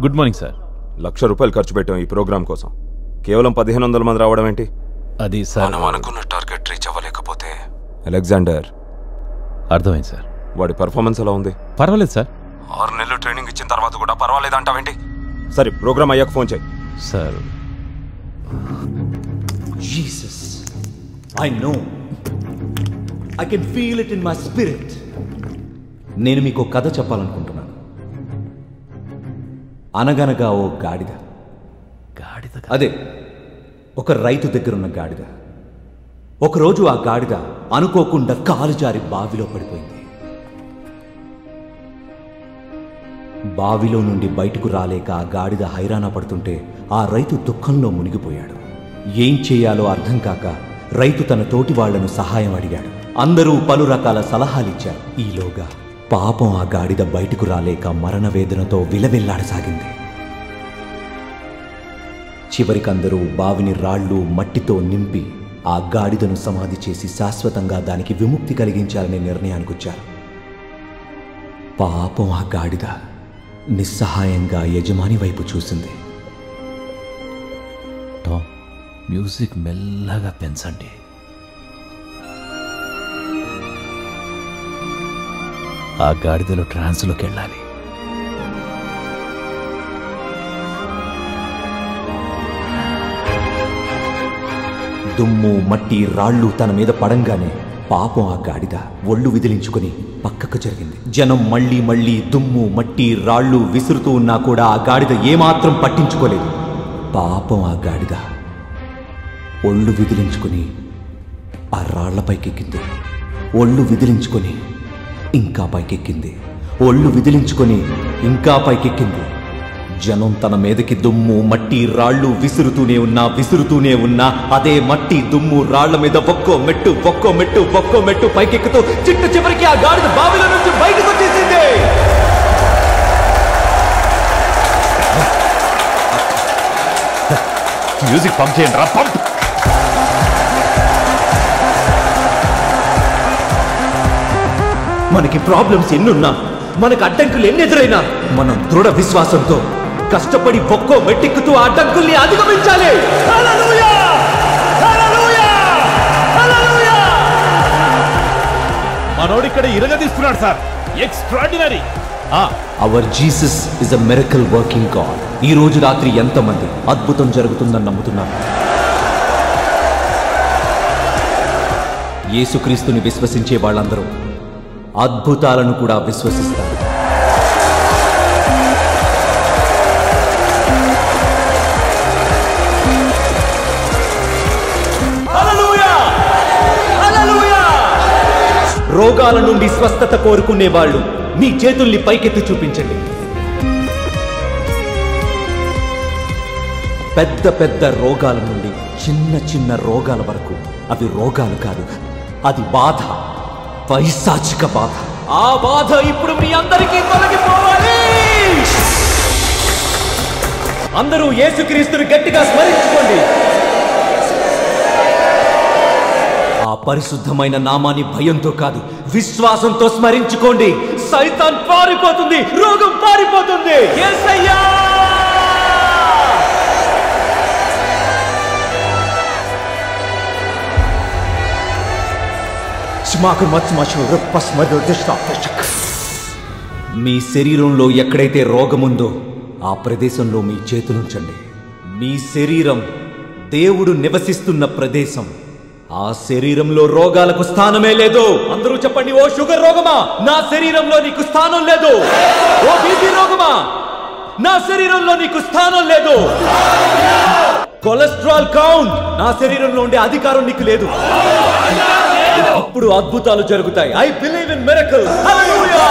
Good morning sir. ₹1,00,000 ఖర్చు పెట్టాం ఈ ప్రోగ్రామ్ కోసం. కేవలం 1,500 మంది రావడం ఏంటి? అది సార్, మనం అనుకున్న టార్గెట్ రీచ్ అవ్వలేకపోతే. అలెగ్జాండర్, అర్థమైంది సార్. వాడి పర్ఫార్మెన్స్ ఎలా ఉంది? పర్వాలేదు సార్. 6 నెలలు ట్రైనింగ్ ఇచ్చిన తర్వాత కూడా పర్వాలేదు అంటావేంటి? సరే, ప్రోగ్రామ్ అయ్యాక ఫోన్ చేయి. Sir, Jesus, I know, I can feel it in my spirit. నేను మీకు కథ చెప్పాలనుకుంటున్నాను. అనగనగా ఓ గాడిద. అదే, ఒక రైతు దగ్గరున్న గాడిద. ఒకరోజు ఆ గాడిద అనుకోకుండా కాలు జారి బావిలో పడిపోయింది. బావిలో నుండి బయటకు రాలేక ఆ గాడిద హైరాణ పడుతుంటే ఆ రైతు దుఃఖంలో మునిగిపోయాడు. ఏం చేయాలో అర్థం కాక రైతు తన తోటి వాళ్లను సహాయం అడిగాడు. అందరూ పలు రకాల సలహాలిచ్చారు. ఈలోగా పాపం ఆ గాడిద బయటకు రాలేక మరణవేదనతో విలవిల్లాడసాగింది. చివరికందరూ బావిని రాళ్ళు మట్టితో నింపి ఆ గాడిదను సమాధి చేసి శాశ్వతంగా దానికి విముక్తి కలిగించాలనే నిర్ణయానికొచ్చారు. పాపం ఆ గాడిద నిస్సహాయంగా యజమాని వైపు చూసింది. టామ్, మ్యూజిక్ మెల్లగా పెంచండి. ఆ గాడిదలో ట్రాన్స్లోకి వెళ్ళాలి. దుమ్ము మట్టి రాళ్ళు తన మీద పడంగానే పాపం ఆ గాడిద ఒళ్ళు విదిలించుకుని పక్కకు జరిగింది. జనం మళ్ళీ మళ్ళీ దుమ్ము మట్టి రాళ్ళు విసురుతూ ఉన్నా కూడా ఆ గాడిద ఏమాత్రం పట్టించుకోలేదు. పాపం ఆ గాడిద ఒళ్ళు విదిలించుకుని ఆ రాళ్ల పైకెక్కింది. ఒళ్ళు విదిలించుకొని ఇంకా పైకెక్కింది. ఒళ్ళు విదిలించుకొని ఇంకా పైకెక్కింది. జనం తన మీదకి దుమ్ము మట్టి రాళ్ళు విసురుతూనే ఉన్నా అదే మట్టి దుమ్ము రాళ్ల మీద ఒక్కో మెట్టు పైకెక్కుతూ చివరికి ఆ గాడిద బావిలో నుంచి బయటకు వచ్చేసింది. మ్యూజిక్ పంప్ చేయండి రా, పంప్. మనకి ప్రాబ్లమ్స్ ఎన్నున్నా, మనకు అడ్డంకులు ఎన్నెదురైనా మనం దృఢ విశ్వాసంతో కష్టపడి ఒక్కో మెట్టెక్కుతూ ఆ అడ్డంకుల్ని అధిగమించాలి. హల్లెలూయా! హల్లెలూయా! హల్లెలూయా! మనోడు ఇక్కడ ఇరగదీస్తున్నాడు sir. Extraordinary. Our Jesus is a miracle working God. ఈ రోజు రాత్రి ఎంతమంది అద్భుతం జరుగుతుందని నమ్ముతున్నారు? యేసుక్రీస్తుని విశ్వసించే వాళ్ళందరూ అద్భుతాలను కూడా విశ్వసిస్తారు. రోగాల నుండి స్వస్థత కోరుకునే వాళ్ళు మీ చేతుల్ని పైకెత్తి చూపించండి. పెద్ద పెద్ద రోగాల నుండి చిన్న రోగాల వరకు అవి రోగాలు కాదు, అది బాధ, పైశాచిక బాధ. ఆ బాధ ఇప్పుడు మీ అందరికీ తొలగిపోవాలి. అందరూ యేసుక్రీస్తుని గట్టిగా స్మరించుకోండి. ఆ పరిశుద్ధమైన నామాన్ని భయంతో కాదు, విశ్వాసంతో స్మరించుకోండి. సైతాన్ పారిపోతుంది, రోగం పారిపోతుంది. యేసయ్యా! మీ శరీరంలో ఎక్కడైతే రోగముందో ఆ ప్రదేశంలో మీ చేతులుంచండి. మీ శరీరం దేవుడు నివసిస్తున్న ప్రదేశం. ఆ శరీరంలో రోగాలకు స్థానమే లేదు. అందరూ చెప్పండి, ఓ షుగర్ రోగమా, నా శరీరంలో నీకు స్థానం లేదు. ఓ బీపీ రోగమా, నా శరీరంలో నీకు స్థానం లేదు. కొలెస్ట్రాల్ కౌంట్, నా శరీరంలో ఉండే అధికారం నీకు లేదు. అప్పుడు అద్భుతాలు జరుగుతాయి. I believe in miracle. Hallelujah!